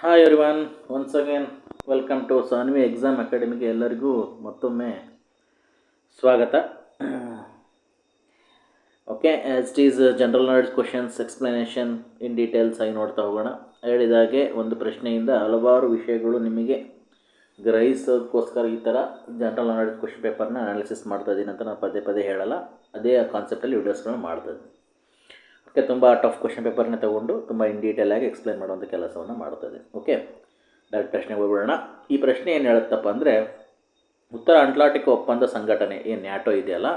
Hi everyone, once again welcome to Sanvi exam ಅಕಾಡೆಮಿಗೆ ಎಲ್ಲರಿಗೂ ಮತ್ತೊಮ್ಮೆ ಸ್ವಾಗತ. Okay, as it is general knowledge questions explanation in details ಆಗಿ ನೋಡ್ತಾ ಹೋಗೋಣ. ಹೇಳಿದಾಗೆ ಒಂದು ಪ್ರಶ್ನೆಯಿಂದ ಹಲವಾರು ವಿಷಯಗಳು ನಿಮಗೆ ಗ್ರಹಿಸೋದಕ್ಕೋಸ್ಕರ ಈ ಥರ ಜನರಲ್ ನಾಲೆಡ್ಜ್ ಕ್ವಶನ್ ಪೇಪರ್ನ ಅನಾಲಿಸಿಸ್ ಮಾಡ್ತಾ ಇದ್ದೀನಿ ಅಂತ ನಾನು ಪದೇ ಪದೇ ಹೇಳಲ್ಲ. ಅದೇ ಕಾನ್ಸೆಪ್ಟಲ್ಲಿ ವೀಡಿಯೋಸ್ಗಳನ್ನ ಮಾಡ್ತಾಯಿದ್ದೀನಿ. ಓಕೆ, ತುಂಬ ಟಫ್ ಕ್ವಶನ್ ಪೇಪರ್ನ ತೊಗೊಂಡು ತುಂಬ ಇನ್ ಡೀಟೇಲ್ ಆಗಿ ಎಕ್ಸ್ಪ್ಲೈನ್ ಮಾಡುವಂಥ ಕೆಲಸವನ್ನು ಮಾಡ್ತಾಯಿದೆ. ಓಕೆ, ಡೈರೆಕ್ಟ್ ಪ್ರಶ್ನೆಗೆ ಹೋಗ್ಬಿಡೋಣ. ಈ ಪ್ರಶ್ನೆ ಏನು ಹೇಳುತ್ತಪ್ಪ ಅಂದರೆ, ಉತ್ತರ ಅಟ್ಲಾಂಟಿಕ್ ಒಪ್ಪಂದ ಸಂಘಟನೆ ಏನು ನ್ಯಾಟೋ ಇದೆಯಲ್ಲ,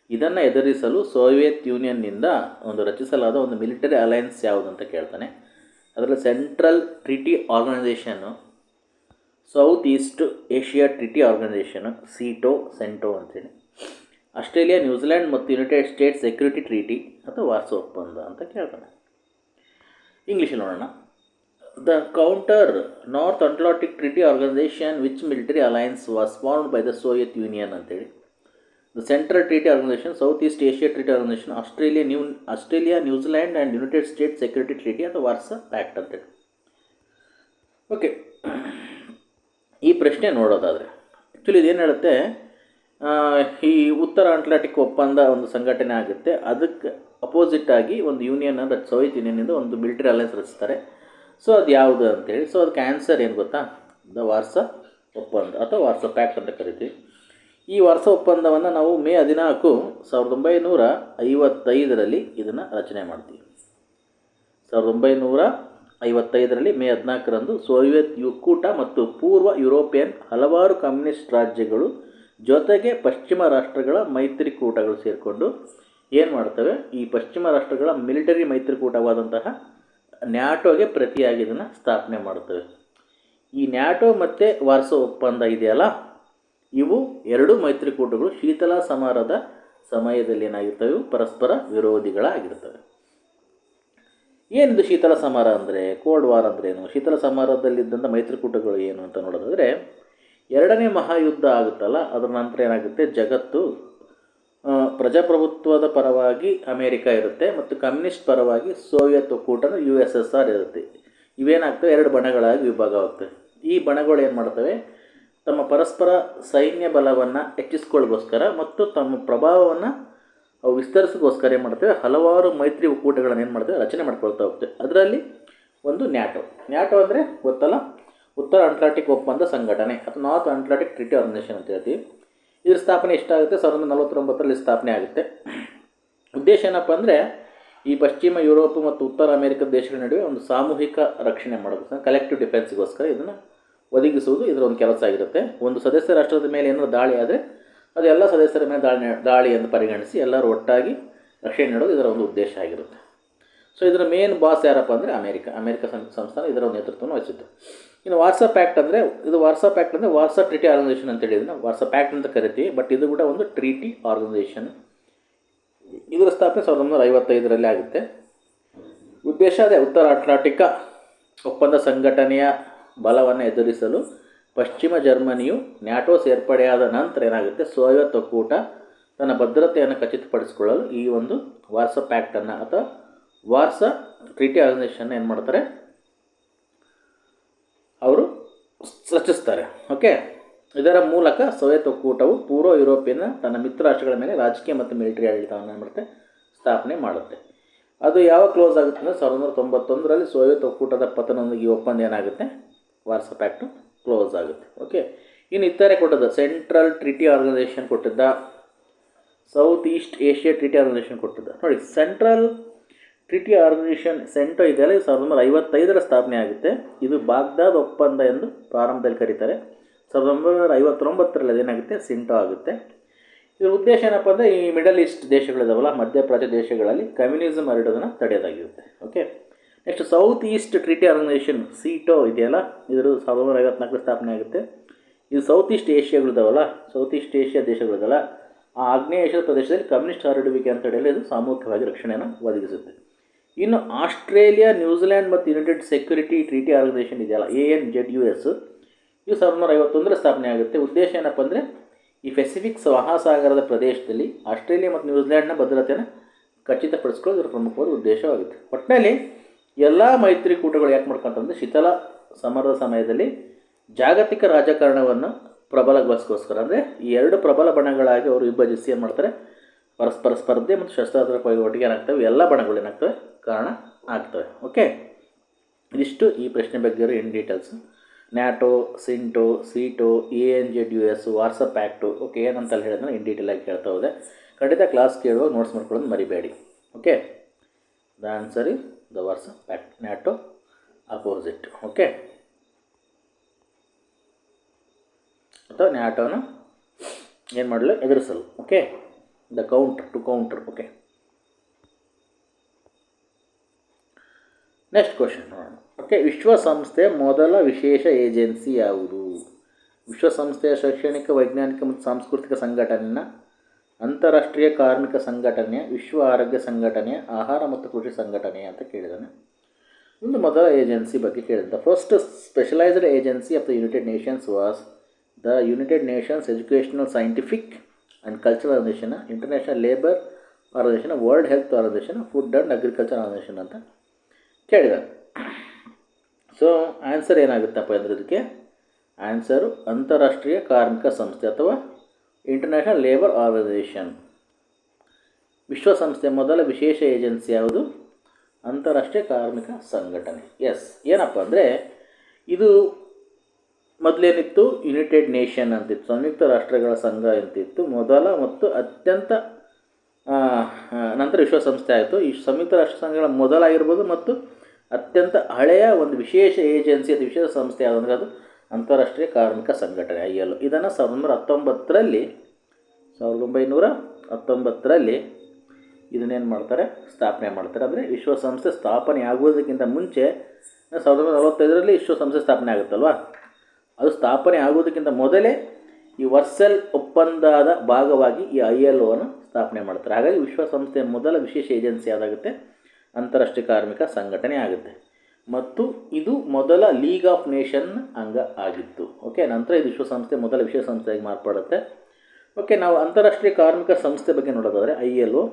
ಇದನ್ನು ಎದುರಿಸಲು ಸೋವಿಯತ್ ಯೂನಿಯನ್ನಿಂದ ರಚಿಸಲಾದ ಒಂದು ಮಿಲಿಟರಿ ಅಲಯನ್ಸ್ ಯಾವುದು ಅಂತ ಕೇಳ್ತಾನೆ. ಅದರಲ್ಲಿ Central Treaty Organisation, South East Asia Treaty Organisation, CENTO ಅಂತೇಳಿ, ಆಸ್ಟ್ರೇಲಿಯಾ, ನ್ಯೂಜಿಲ್ಯಾಂಡ್ ಮತ್ತು ಯುನೈಟೆಡ್ ಸ್ಟೇಟ್ಸ್ ಸೆಕ್ಯೂರಿಟಿ ಟ್ರೀಟಿ ಅಥವಾ ವಾರ್ಸೋ ಒಪ್ಪಂದ ಅಂತ ಕೇಳ್ತಾನೆ. ಇಂಗ್ಲೀಷಲ್ಲಿ ನೋಡೋಣ. The counter North Atlantic Treaty Organisation which military alliance was formed by the Soviet Union ಅಂತೇಳಿ. The Central Treaty Organisation, South East Asia Treaty Organisation, Australia, New Zealand and United States Security Treaty ಅಥವಾ Warsaw Pact ಅಂತೇಳಿ. Okay, ಈ ಪ್ರಶ್ನೆ ನೋಡೋದಾದರೆ actually ಇದೇನು ಹೇಳುತ್ತೆ, ಈ ಉತ್ತರ ಅಟ್ಲಾಂಟಿಕ್ ಒಪ್ಪಂದ ಒಂದು ಸಂಘಟನೆ ಆಗುತ್ತೆ. ಅದಕ್ಕೆ ಅಪೋಸಿಟ್ ಆಗಿ ಒಂದು ಯೂನಿಯನ್ ಅಂದರೆ ಸೋವಿಯತ್ ಯೂನಿಯನ್ನಿಂದ ಒಂದು ಮಿಲಿಟರಿ ಅಲಯನ್ಸ್ ರಚಿಸ್ತಾರೆ. ಸೊ ಅದು ಯಾವುದು ಅಂತೇಳಿ. ಸೊ ಅದಕ್ಕೆ ಆನ್ಸರ್ ಏನು ಗೊತ್ತಾ, ದ ವಾರ್ಸಾ ಒಪ್ಪಂದ ಅಥವಾ ವಾರ್ಸಾ ಪ್ಯಾಕ್ಟ್ ಅಂತ ಕರಿತೀವಿ. ಈ ವಾರ್ಸಾ ಒಪ್ಪಂದವನ್ನು ನಾವು ಮೇ 14, 1955ರಲ್ಲಿ ಇದನ್ನು ರಚನೆ ಮಾಡ್ತೀವಿ. 1955ರಲ್ಲಿ ಮೇ 14ರಂದು ಸೋವಿಯತ್ ಒಕ್ಕೂಟ ಮತ್ತು ಪೂರ್ವ ಯುರೋಪಿಯನ್ ಹಲವಾರು ಕಮ್ಯುನಿಸ್ಟ್ ರಾಜ್ಯಗಳು ಜೊತೆಗೆ ಪಶ್ಚಿಮ ರಾಷ್ಟ್ರಗಳ ಮೈತ್ರಿಕೂಟಗಳು ಸೇರಿಕೊಂಡು ಏನು ಮಾಡ್ತವೆ, ಈ ಪಶ್ಚಿಮ ರಾಷ್ಟ್ರಗಳ ಮಿಲಿಟರಿ ಮೈತ್ರಿಕೂಟವಾದಂತಹ ನ್ಯಾಟೋಗೆ ಪ್ರತಿಯಾಗಿ ಇದನ್ನು ಸ್ಥಾಪನೆ ಮಾಡ್ತವೆ. ಈ ನ್ಯಾಟೋ ಮತ್ತು ವಾರ್ಸೋ ಒಪ್ಪಂದ ಇದೆಯಲ್ಲ, ಇವು ಎರಡು ಮೈತ್ರಿಕೂಟಗಳು ಶೀತಲ ಸಮರದ ಸಮಯದಲ್ಲಿ ಏನಾಗಿರ್ತವೆ, ಪರಸ್ಪರ ವಿರೋಧಿಗಳಾಗಿರ್ತವೆ. ಏನಿದು ಶೀತಲ ಸಮರ ಅಂದರೆ, ಕೋಲ್ಡ್ ವಾರ್ ಅಂದ್ರೇನು, ಶೀತಲ ಸಮರದಲ್ಲಿದ್ದಂಥ ಮೈತ್ರಿಕೂಟಗಳು ಏನು ಅಂತ ನೋಡೋದಾದರೆ, ಎರಡನೇ ಮಹಾಯುದ್ಧ ಆಗುತ್ತಲ್ಲ, ಅದರ ನಂತರ ಏನಾಗುತ್ತೆ, ಜಗತ್ತು ಪ್ರಜಾಪ್ರಭುತ್ವದ ಪರವಾಗಿ ಅಮೇರಿಕ ಇರುತ್ತೆ ಮತ್ತು ಕಮ್ಯುನಿಸ್ಟ್ ಪರವಾಗಿ ಸೋವಿಯತ್ ಒಕ್ಕೂಟದ USSR ಇರುತ್ತೆ. ಇವೇನಾಗ್ತವೆ, ಎರಡು ಬಣಗಳಾಗಿ ವಿಭಾಗವಾಗ್ತವೆ. ಈ ಬಣಗಳು ಏನು ಮಾಡ್ತವೆ, ತಮ್ಮ ಪರಸ್ಪರ ಸೈನ್ಯ ಬಲವನ್ನು ಹೆಚ್ಚಿಸ್ಕೊಳ್ಳೋಗೋಸ್ಕರ ಮತ್ತು ತಮ್ಮ ಪ್ರಭಾವವನ್ನು ವಿಸ್ತರಿಸೋಗೋಸ್ಕರ ಏನು ಮಾಡ್ತೇವೆ, ಹಲವಾರು ಮೈತ್ರಿ ಒಕ್ಕೂಟಗಳನ್ನು ಏನು ಮಾಡ್ತೇವೆ, ರಚನೆ ಮಾಡ್ಕೊಳ್ತಾ ಹೋಗ್ತೇವೆ. ಅದರಲ್ಲಿ ಒಂದು ನ್ಯಾಟೋ ಅಂದರೆ ಗೊತ್ತಲ್ಲ, ಉತ್ತರ ಅಟ್ಲಾಂಟಿಕ್ ಒಪ್ಪಂದ ಸಂಘಟನೆ ಅಥವಾ ನಾರ್ತ್ ಅಟ್ಲಾಂಟಿಕ್ ಟ್ರೀಟಿ ಆರ್ಗನೈಸೇಷನ್ ಅಂತ ಹೇಳ್ತೀವಿ. ಇದರ ಸ್ಥಾಪನೆ ಎಷ್ಟಾಗುತ್ತೆ, 1949ರಲ್ಲಿ ಸ್ಥಾಪನೆ ಆಗುತ್ತೆ. ಉದ್ದೇಶ ಏನಪ್ಪ ಅಂದರೆ, ಈ ಪಶ್ಚಿಮ ಯುರೋಪ್ ಮತ್ತು ಉತ್ತರ ಅಮೆರಿಕದ ದೇಶಗಳ ನಡುವೆ ಒಂದು ಸಾಮೂಹಿಕ ರಕ್ಷಣೆ ಮಾಡೋದು, ಕಲೆಕ್ಟಿವ್ ಡಿಫೆನ್ಸ್ಗೋಸ್ಕರ ಇದನ್ನು ಒದಗಿಸುವುದು ಇದರ ಒಂದು ಕೆಲಸ ಆಗಿರುತ್ತೆ. ಒಂದು ಸದಸ್ಯ ರಾಷ್ಟ್ರದ ಮೇಲೆ ಏನಾದರೂ ದಾಳಿ ಆದರೆ ಅದು ಎಲ್ಲ ಸದಸ್ಯರ ಮೇಲೆ ದಾಳಿ ಎಂದು ಪರಿಗಣಿಸಿ ಎಲ್ಲರೂ ಒಟ್ಟಾಗಿ ರಕ್ಷಣೆ ನೀಡೋದು ಇದರ ಒಂದು ಉದ್ದೇಶ ಆಗಿರುತ್ತೆ. ಸೊ ಇದರ ಮೇನ್ ಬಾಸ್ ಯಾರಪ್ಪ ಅಂದರೆ ಅಮೆರಿಕ ಸಂಸ್ಥಾನ ಇದರ ಒಂದು ನೇತೃತ್ವವನ್ನು ವಹಿಸಿತ್ತು. ಇನ್ನು ವಾರ್ಸಾ ಪ್ಯಾಕ್ಟ್ ಅಂದರೆ, ವಾರ್ಸಾ ಟ್ರೀಟಿ ಆರ್ಗನೈಸೇಷನ್ ಅಂತೇಳಿ ಇದನ್ನು ವಾರ್ಸಾ ಪ್ಯಾಕ್ಟ್ ಅಂತ ಕರಿತೀವಿ. ಬಟ್ ಇದು ಕೂಡ ಒಂದು ಟ್ರೀಟಿ ಆರ್ಗನೈಸೇಷನ್. ಇದರ ಸ್ಥಾಪನೆ 1955ರಲ್ಲಿ ಆಗುತ್ತೆ. ಉದ್ದೇಶ ಅದೇ, ಉತ್ತರ ಅಟ್ಲಾಂಟಿಕ್ ಒಪ್ಪಂದ ಸಂಘಟನೆಯ ಬಲವನ್ನು ಎದುರಿಸಲು ಪಶ್ಚಿಮ ಜರ್ಮನಿಯು ನ್ಯಾಟೋ ಸೇರ್ಪಡೆಯಾದ ನಂತರ ಏನಾಗುತ್ತೆ, ಸೋವಿಯತ್ ಒಕ್ಕೂಟ ತನ್ನ ಭದ್ರತೆಯನ್ನು ಖಚಿತಪಡಿಸಿಕೊಳ್ಳಲು ಈ ಒಂದು ವಾರ್ಸಾ ಪ್ಯಾಕ್ಟನ್ನು ಅಥವಾ ವಾರ್ಸಾ ಟ್ರೀಟಿ ಆರ್ಗನೈಸೇಷನ್ ಏನು ಮಾಡ್ತಾರೆ, ಅವರು ರಚಿಸ್ತಾರೆ. ಓಕೆ, ಇದರ ಮೂಲಕ ಸೋವಿಯತ್ ಒಕ್ಕೂಟವು ಪೂರ್ವ ಯುರೋಪಿಯನ್ ತನ್ನ ಮಿತ್ರ ರಾಷ್ಟ್ರಗಳ ಮೇಲೆ ರಾಜಕೀಯ ಮತ್ತು ಮಿಲಿಟರಿ ಆಡಳಿತವನ್ನು ಏನು ಮಾಡುತ್ತೆ, ಸ್ಥಾಪನೆ ಮಾಡುತ್ತೆ. ಅದು ಯಾವಾಗ ಕ್ಲೋಸ್ ಆಗುತ್ತೆ ಅಂದರೆ 1991ರಲ್ಲಿ ಸೋವಿಯತ್ ಒಕ್ಕೂಟದ ಪತನದೊಂದಿಗೆ ಈ ಒಪ್ಪಂದ ಏನಾಗುತ್ತೆ, ವಾರ್ಸಾ ಪ್ಯಾಕ್ಟು ಕ್ಲೋಸ್ ಆಗುತ್ತೆ. ಓಕೆ, ಇನ್ನು ಇತರೆ ಕೊಟ್ಟದ್ದು ಸೆಂಟ್ರಲ್ ಟ್ರಿಟಿ ಆರ್ಗನೈಸೇಷನ್ ಕೊಟ್ಟಿದ್ದ, south East Asia treaty organisation ಕೊಟ್ಟಿದ್ದ. ನೋಡಿ, ಸೆಂಟ್ರಲ್ ಟ್ರಿಟಿ ಆರ್ಗನೈಸೇಷನ್ ಸೆಂಟೋ ಇದೆಯಲ್ಲ, 1955ರ ಸ್ಥಾಪನೆ ಆಗುತ್ತೆ. ಇದು ಬಾಗ್ದಾದ್ ಒಪ್ಪಂದ ಎಂದು ಪ್ರಾರಂಭದಲ್ಲಿ ಕರೀತಾರೆ. 1959ರಲ್ಲಿ ಅದೇನಾಗುತ್ತೆ, ಸಿಂಟೋ ಆಗುತ್ತೆ. ಇದರ ಉದ್ದೇಶ ಏನಪ್ಪ ಅಂದರೆ, ಈ ಮಿಡಲ್ ಈಸ್ಟ್ ದೇಶಗಳಿದಾವಲ್ಲ, ಮಧ್ಯಪ್ರಾಚ್ಯ ದೇಶಗಳಲ್ಲಿ ಕಮ್ಯುನಿಸಮ್ ಹರಡೋದನ್ನು ತಡೆಯೋದಾಗಿರುತ್ತೆ. Okay, next south east treaty organisation SEATO ಇದೆಯಲ್ಲ, ಇದರ 1954 ಸ್ಥಾಪನೆ ಆಗುತ್ತೆ. ಇದು ಸೌತ್ ಈಸ್ಟ್ ಏಷ್ಯಾಗಳಿದಾವಲ್ಲ, ಸೌತ್ ಈಸ್ಟ್ ಏಷ್ಯಾ ದೇಶಗಳಿದಾವಲ್ಲ, ಆ ಆಗ್ನೇಯ ಏಷ್ಯಾದ ಪ್ರದೇಶದಲ್ಲಿ ಕಮ್ಯುನಿಸ್ಟ್ ಹರಡುವಿಕೆ ಅಂತ ಹೇಳಿ ಇದು ಸಾಮೂಹಿಕವಾಗಿ ರಕ್ಷಣೆಯನ್ನು ಒದಗಿಸುತ್ತೆ. ಇನ್ನು ಆಸ್ಟ್ರೇಲಿಯಾ, ನ್ಯೂಜಿಲ್ಯಾಂಡ್ ಮತ್ತು ಯುನೈಟೆಡ್ ಸೆಕ್ಯೂರಿಟಿ ಟ್ರೀಟಿ ಆರ್ಗನೈಸೇಷನ್ ಇದೆಯಲ್ಲ, ANZUS, ಇದು 1951ರ ಸ್ಥಾಪನೆ ಆಗುತ್ತೆ. ಉದ್ದೇಶ ಏನಪ್ಪ ಅಂದರೆ, ಈ ಪೆಸಿಫಿಕ್ ಮಹಾಸಾಗರದ ಪ್ರದೇಶದಲ್ಲಿ ಆಸ್ಟ್ರೇಲಿಯಾ ಮತ್ತು ನ್ಯೂಜಿಲ್ಯಾಂಡ್ನ ಭದ್ರತೆಯನ್ನು ಖಚಿತಪಡಿಸ್ಕೊಳ್ಳೋದು ಇದರ ಪ್ರಮುಖವಾದ ಉದ್ದೇಶವಾಗುತ್ತೆ. ಒಟ್ಟಿನಲ್ಲಿ ಎಲ್ಲ ಮೈತ್ರಿಕೂಟಗಳು ಯಾಕೆ ಮಾಡ್ಕೊಂತಂದರೆ ಶೀತಲ ಸಮರದ ಸಮಯದಲ್ಲಿ ಜಾಗತಿಕ ರಾಜಕಾರಣವನ್ನು ಪ್ರಬಲಗೊಳಿಸೋಸ್ಕರ ಅಂದರೆ ಈ ಎರಡು ಪ್ರಬಲ ಬಣಗಳಾಗಿ ಅವರು ವಿಭಜಿಸಿ ಏನು ಮಾಡ್ತಾರೆ, ಪರಸ್ಪರ ಸ್ಪರ್ಧೆ ಮತ್ತು ಶಸ್ತ್ರಾಸ್ತ್ರ ಒಟ್ಟಿಗೆ ಏನಾಗ್ತವೆ, ಎಲ್ಲ ಬಣಗಳು ಏನಾಗ್ತವೆ, ಕಾರಣ ಆಗ್ತವೆ. ಓಕೆ, ಇದಿಷ್ಟು ಈ ಪ್ರಶ್ನೆ ಬಗ್ಗೆ in details. NATO, CENTO, SEATO, ANZUS, Warsaw act, okay ಏನಂತಲ್ಲಿ ಹೇಳಿದ್ರೆ ಇನ್ ಡೀಟೇಲ್ ಆಗಿ ಕೇಳ್ತಾ ಹೋದೆ. ಖಂಡಿತ ಕ್ಲಾಸ್ ಕೇಳುವಾಗ ನೋಟ್ಸ್ ಮಾಡ್ಕೊಳ್ಳೋದು ಮರಿಬೇಡಿ. Okay, the answer is the Warsaw act, NATO opposite. Okay, ಅಥವಾ ನ್ಯಾಟೋನ ಏನು ಮಾಡಲು ಎದುರಿಸಲು. Okay, the counter to counter. Okay, next question ನೋಡೋಣ. ಓಕೆ, ವಿಶ್ವಸಂಸ್ಥೆಯ ಮೊದಲ ವಿಶೇಷ ಏಜೆನ್ಸಿ ಯಾವುದು? ವಿಶ್ವಸಂಸ್ಥೆಯ ಶೈಕ್ಷಣಿಕ, ವೈಜ್ಞಾನಿಕ ಮತ್ತು ಸಾಂಸ್ಕೃತಿಕ ಸಂಘಟನೆಯ, ಅಂತಾರಾಷ್ಟ್ರೀಯ ಕಾರ್ಮಿಕ ಸಂಘಟನೆಯ, ವಿಶ್ವ ಆರೋಗ್ಯ ಸಂಘಟನೆಯ, ಆಹಾರ ಮತ್ತು ಕೃಷಿ ಸಂಘಟನೆಯ ಅಂತ ಕೇಳಿದ್ದಾನೆ. ಒಂದು ಮೊದಲ ಏಜೆನ್ಸಿ ಬಗ್ಗೆ ಕೇಳಿದ. First specialised agency of the United Nations was the United Nations educational, scientific and cultural organisation, international labour organisation, world health organisation, food and agriculture organisation ಅಂತ ಕೇಳಿದ. ಸೊ ಆನ್ಸರ್ ಏನಾಗುತ್ತಪ್ಪ ಅಂದರೆ ಇದಕ್ಕೆ ಆನ್ಸರು ಅಂತಾರಾಷ್ಟ್ರೀಯ ಕಾರ್ಮಿಕ ಸಂಸ್ಥೆ ಅಥವಾ ಇಂಟರ್ನ್ಯಾಷನಲ್ ಲೇಬರ್ ಆರ್ಗನೈಸೇಷನ್. ವಿಶ್ವಸಂಸ್ಥೆಯ ಮೊದಲ ವಿಶೇಷ ಏಜೆನ್ಸಿ ಯಾವುದು? ಅಂತಾರಾಷ್ಟ್ರೀಯ ಕಾರ್ಮಿಕ ಸಂಘಟನೆ. ಎಸ್, ಏನಪ್ಪ ಅಂದರೆ ಇದು ಮೊದಲೇನಿತ್ತು, ಯುನೈಟೆಡ್ ನೇಷನ್ ಅಂತಿತ್ತು, ಸಂಯುಕ್ತ ರಾಷ್ಟ್ರಗಳ ಸಂಘ ಅಂತಿತ್ತು ಮೊದಲ ಮತ್ತು ಅತ್ಯಂತ ನಂತರ ವಿಶ್ವಸಂಸ್ಥೆ ಆಯಿತು. ಈ ಸಂಯುಕ್ತ ರಾಷ್ಟ್ರ ಸಂಘಗಳ ಮೊದಲಾಗಿರ್ಬೋದು ಮತ್ತು ಅತ್ಯಂತ ಹಳೆಯ ಒಂದು ವಿಶೇಷ ಏಜೆನ್ಸಿ ಅದು ವಿಶೇಷ ಸಂಸ್ಥೆ ಯಾವುದಂದರೆ ಅದು ಅಂತಾರಾಷ್ಟ್ರೀಯ ಕಾರ್ಮಿಕ ಸಂಘಟನೆ ILO. ಇದನ್ನು 1919ರಲ್ಲಿ ಇದನ್ನೇನು ಮಾಡ್ತಾರೆ, ಸ್ಥಾಪನೆ ಮಾಡ್ತಾರೆ. ಅಂದರೆ ವಿಶ್ವಸಂಸ್ಥೆ ಸ್ಥಾಪನೆ ಆಗುವುದಕ್ಕಿಂತ ಮುಂಚೆ 1945ರಲ್ಲಿ ವಿಶ್ವಸಂಸ್ಥೆ ಸ್ಥಾಪನೆ ಆಗುತ್ತಲ್ವ, ಅದು ಸ್ಥಾಪನೆ ಆಗುವುದಕ್ಕಿಂತ ಮೊದಲೇ ಈ ವರ್ಸೆಲ್ ಒಪ್ಪಂದದ ಭಾಗವಾಗಿ ಈ ILOವನ್ನು ಸ್ಥಾಪನೆ ಮಾಡ್ತಾರೆ. ಹಾಗಾಗಿ ವಿಶ್ವಸಂಸ್ಥೆಯ ಮೊದಲ ವಿಶೇಷ ಏಜೆನ್ಸಿ ಯಾವುದಾಗುತ್ತೆ, ಅಂತಾರಾಷ್ಟ್ರೀಯ ಕಾರ್ಮಿಕ ಸಂಘಟನೆ ಆಗುತ್ತೆ. ಮತ್ತು ಇದು ಮೊದಲ ಲೀಗ್ ಆಫ್ ನೇಷನ್ ಅಂಗ ಆಗಿತ್ತು. ಓಕೆ, ನಂತರ ಇದು ವಿಶ್ವಸಂಸ್ಥೆ ಮೊದಲ ವಿಶೇಷ ಸಂಸ್ಥೆಯಾಗಿ ಮಾರ್ಪಡುತ್ತೆ. ಓಕೆ, ನಾವು ಅಂತಾರಾಷ್ಟ್ರೀಯ ಕಾರ್ಮಿಕ ಸಂಸ್ಥೆ ಬಗ್ಗೆ ನೋಡೋದಾದರೆ ILO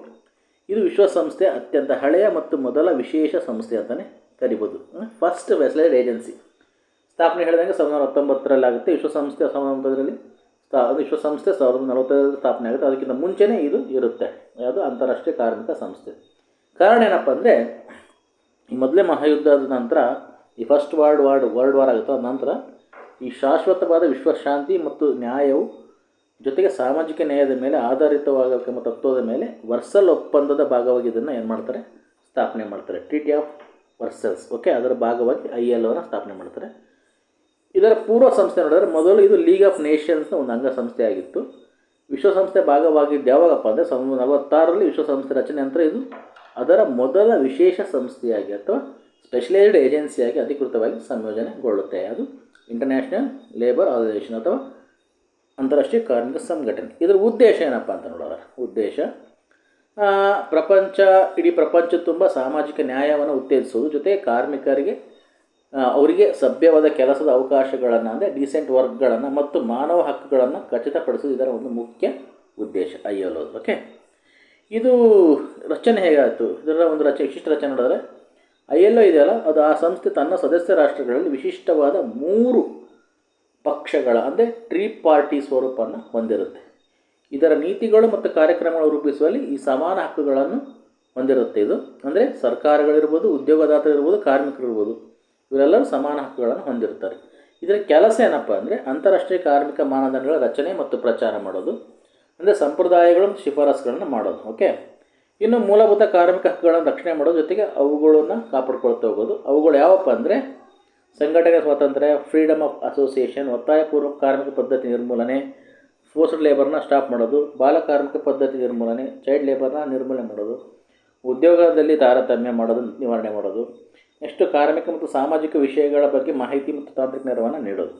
ಇದು ವಿಶ್ವಸಂಸ್ಥೆಯ ಅತ್ಯಂತ ಹಳೆಯ ಮತ್ತು ಮೊದಲ ವಿಶೇಷ ಸಂಸ್ಥೆ ಅಂತಲೇ ಕರಿಬೋದು. ಫಸ್ಟ್ ಸ್ಪೆಷಲೈಸ್ಡ್ ಏಜೆನ್ಸಿ ಸ್ಥಾಪನೆ ಹೇಳಿದಂಗೆ 1919ರಲ್ಲಿ ಆಗುತ್ತೆ. ವಿಶ್ವಸಂಸ್ಥೆ 1919ರಲ್ಲಿ ವಿಶ್ವಸಂಸ್ಥೆ 1945ರಲ್ಲಿ ಸ್ಥಾಪನೆ ಆಗುತ್ತೆ. ಅದಕ್ಕಿಂತ ಮುಂಚೆನೇ ಇದು ಇರುತ್ತೆ, ಯಾವುದು ಅಂತಾರಾಷ್ಟ್ರೀಯ ಕಾರ್ಮಿಕ ಸಂಸ್ಥೆ. ಕಾರಣ ಏನಪ್ಪ ಅಂದರೆ ಈ ಮೊದಲೇ ಮಹಾಯುದ್ಧದ ನಂತರ ಈ ಫಸ್ಟ್ ವರ್ಲ್ಡ್ ವಾರ್ ಆಗುತ್ತೆ. ಅದ ನಂತರ ಈ ಶಾಶ್ವತವಾದ ವಿಶ್ವಶಾಂತಿ ಮತ್ತು ನ್ಯಾಯವು ಜೊತೆಗೆ ಸಾಮಾಜಿಕ ನ್ಯಾಯದ ಮೇಲೆ ಆಧಾರಿತವಾಗಬೇಕೆಂಬ ತತ್ವದ ಮೇಲೆ ವರ್ಸಲ್ ಒಪ್ಪಂದದ ಭಾಗವಾಗಿ ಇದನ್ನು ಏನು ಮಾಡ್ತಾರೆ, ಸ್ಥಾಪನೆ ಮಾಡ್ತಾರೆ. Treaty of ವರ್ಸಲ್ಸ್. ಓಕೆ, ಅದರ ಭಾಗವಾಗಿ ILOನ ಸ್ಥಾಪನೆ ಮಾಡ್ತಾರೆ. ಇದರ ಪೂರ್ವ ಸಂಸ್ಥೆ ನೋಡಿದ್ರೆ ಮೊದಲು ಇದು ಲೀಗ್ ಆಫ್ ನೇಷನ್ಸ್ನ ಒಂದು ಅಂಗಸಂಸ್ಥೆ ಆಗಿತ್ತು. ವಿಶ್ವಸಂಸ್ಥೆ ಭಾಗವಾಗಿದ್ದು ಯಾವಾಗಪ್ಪ ಅಂದರೆ 1946ರಲ್ಲಿ ವಿಶ್ವಸಂಸ್ಥೆ ರಚನೆ ನಂತರ ಇದು ಅದರ ಮೊದಲ ವಿಶೇಷ ಸಂಸ್ಥೆಯಾಗಿ ಅಥವಾ ಸ್ಪೆಷಲೈಸ್ಡ್ ಏಜೆನ್ಸಿಯಾಗಿ ಅಧಿಕೃತವಾಗಿ ಸಂಯೋಜನೆಗೊಳ್ಳುತ್ತೆ. ಅದು ಇಂಟರ್ನ್ಯಾಷನಲ್ ಲೇಬರ್ ಆರ್ಗನೈಸೇಷನ್ ಅಥವಾ ಅಂತಾರಾಷ್ಟ್ರೀಯ ಕಾರ್ಮಿಕ ಸಂಘಟನೆ. ಇದರ ಉದ್ದೇಶ ಏನಪ್ಪ ಅಂತ ನೋಡೋಣ. ಉದ್ದೇಶ ಇಡೀ ಪ್ರಪಂಚ ತುಂಬ ಸಾಮಾಜಿಕ ನ್ಯಾಯವನ್ನು ಉತ್ತೇಜಿಸುವುದು, ಜೊತೆಗೆ ಕಾರ್ಮಿಕರಿಗೆ ಅವರಿಗೆ ಸಭ್ಯವಾದ ಕೆಲಸದ ಅವಕಾಶಗಳನ್ನು ಅಂದರೆ ಡೀಸೆಂಟ್ ವರ್ಕ್ಗಳನ್ನು ಮತ್ತು ಮಾನವ ಹಕ್ಕುಗಳನ್ನು ಖಚಿತಪಡಿಸುವುದು ಇದರ ಒಂದು ಮುಖ್ಯ ಉದ್ದೇಶ ILO. ಓಕೆ, ಇದು ರಚನೆ ಹೇಗಾಯಿತು, ಇದರ ಒಂದು ವಿಶಿಷ್ಟ ರಚನೆ ನೋಡಿದ್ರೆ ILO ಇದೆಯಲ್ಲ, ಅದು ಆ ಸಂಸ್ಥೆ ತನ್ನ ಸದಸ್ಯ ರಾಷ್ಟ್ರಗಳಲ್ಲಿ ವಿಶಿಷ್ಟವಾದ 3 ಪಕ್ಷಗಳ ಅಂದರೆ ಪಾರ್ಟಿ ಸ್ವರೂಪವನ್ನು ಹೊಂದಿರುತ್ತೆ. ಇದರ ನೀತಿಗಳು ಮತ್ತು ಕಾರ್ಯಕ್ರಮಗಳು ರೂಪಿಸುವಲ್ಲಿ ಈ ಸಮಾನ ಹಕ್ಕುಗಳನ್ನು ಹೊಂದಿರುತ್ತೆ. ಇದು ಅಂದರೆ ಸರ್ಕಾರಗಳಿರ್ಬೋದು, ಉದ್ಯೋಗದಾತರಿರ್ಬೋದು, ಕಾರ್ಮಿಕರಿರ್ಬೋದು, ಇವರೆಲ್ಲರೂ ಸಮಾನ ಹಕ್ಕುಗಳನ್ನು ಹೊಂದಿರ್ತಾರೆ. ಇದರ ಕೆಲಸ ಏನಪ್ಪ ಅಂದರೆ ಅಂತಾರಾಷ್ಟ್ರೀಯ ಕಾರ್ಮಿಕ ಮಾನದಂಡಗಳ ರಚನೆ ಮತ್ತು ಪ್ರಚಾರ ಮಾಡೋದು, ಅಂದರೆ ಸಂಪ್ರದಾಯಗಳು ಮತ್ತು ಶಿಫಾರಸುಗಳನ್ನು ಮಾಡೋದು. ಓಕೆ, ಇನ್ನು ಮೂಲಭೂತ ಕಾರ್ಮಿಕ ಹಕ್ಕುಗಳನ್ನು ರಕ್ಷಣೆ ಮಾಡೋದು, ಜೊತೆಗೆ ಅವುಗಳನ್ನು ಕಾಪಾಡ್ಕೊಳ್ತಾ ಹೋಗೋದು. ಅವುಗಳು ಯಾವಪ್ಪ ಅಂದರೆ ಸಂಘಟನೆ ಸ್ವಾತಂತ್ರ್ಯ, ಫ್ರೀಡಮ್ ಆಫ್ ಅಸೋಸಿಯೇಷನ್, ಒತ್ತಾಯಪೂರ್ವಕ ಕಾರ್ಮಿಕ ಪದ್ಧತಿ ನಿರ್ಮೂಲನೆ, ಫೋರ್ಸ್ಡ್ ಲೇಬರ್ನ ಸ್ಟಾಪ್ ಮಾಡೋದು, ಬಾಲ ಕಾರ್ಮಿಕ ಪದ್ಧತಿ ನಿರ್ಮೂಲನೆ, ಚೈಲ್ಡ್ ಲೇಬರ್ನ ನಿರ್ಮೂಲನೆ ಮಾಡೋದು, ಉದ್ಯೋಗದಲ್ಲಿ ತಾರತಮ್ಯ ಮಾಡೋದು ನಿವಾರಣೆ ಮಾಡೋದು, ನೆಕ್ಸ್ಟು ಕಾರ್ಮಿಕ ಮತ್ತು ಸಾಮಾಜಿಕ ವಿಷಯಗಳ ಬಗ್ಗೆ ಮಾಹಿತಿ ಮತ್ತು ತಾಂತ್ರಿಕ ನೆರವನ್ನು ನೀಡೋದು.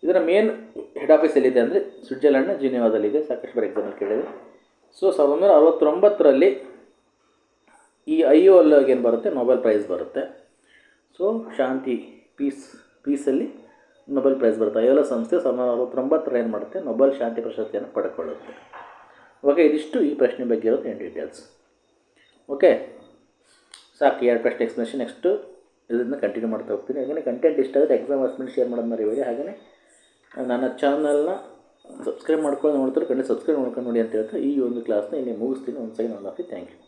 ಇದರ ಮೇನ್ ಹೆಡ್ ಆಫೀಸ್ ಎಲ್ಲಿದೆ ಅಂದರೆ ಸ್ವಿಟ್ಜರ್ಲೆಂಡ್ನ ಜಿನಿವಾದಲ್ಲಿದೆ. ಸಾಕಷ್ಟು ಬಾರಿ ಎಕ್ಸಾಮಲ್ಲಿ ಕೇಳಿದೆ. ಸೊ 1969ರಲ್ಲಿ ಈ ILOಗೆ ಏನು ಬರುತ್ತೆ, ನೊಬೆಲ್ ಪ್ರೈಸ್ ಬರುತ್ತೆ. ಸೊ ಶಾಂತಿ ಪೀಸಲ್ಲಿ ನೊಬೆಲ್ ಪ್ರೈಸ್ ಬರುತ್ತೆ. ILO ಸಂಸ್ಥೆ 1969ರಲ್ಲಿ ಏನು ಮಾಡುತ್ತೆ, ನೊಬೆಲ್ ಶಾಂತಿ ಪ್ರಶಸ್ತಿಯನ್ನು ಪಡ್ಕೊಳ್ಳುತ್ತೆ. ಓಕೆ, ಇದಿಷ್ಟು ಈ ಪ್ರಶ್ನೆ ಬಗ್ಗೆ ಇರೋದು ಏನು ಡೀಟೇಲ್ಸ್. ಓಕೆ, ಸಾಕು 2 ಪ್ರಶ್ನೆ ಎಕ್ಸ್ಪ್ಲನೇಷನ್. ನೆಕ್ಸ್ಟು ಇದನ್ನು ಕಂಟಿನ್ಯೂ ಮಾಡ್ತಾ ಹೋಗ್ತೀನಿ. ಹಾಗೆಯೇ ಕಂಟೆಂಟ್ ಇಷ್ಟ ಆದರೆ ಎಕ್ಸಾಮ್ ಆದ್ಮೇಲೆ ಶೇರ್ ಮಾಡೋದು ಮರಿಬೇಡಿ. ಹಾಗೆಯೇ ನನ್ನ ಚಾನಲ್ನ ಸಬ್ಸ್ಕ್ರೈಬ್ ಮಾಡ್ಕೊಂಡು ನೋಡ್ತಾರೆ, ಖಂಡಿತ ಸಬ್ಸ್ಕ್ರೈಬ್ ಮಾಡ್ಕೊಂಡು ನೋಡಿ ಅಂತ ಹೇಳ್ತಾ ಈ ಒಂದು ಕ್ಲಾಸ್ನ ಇಲ್ಲಿ ಮುಗಿಸ್ತೀನಿ. ಒಂದು ಸೈನ್ ಆನ್ ಆಫಿ. Thank you.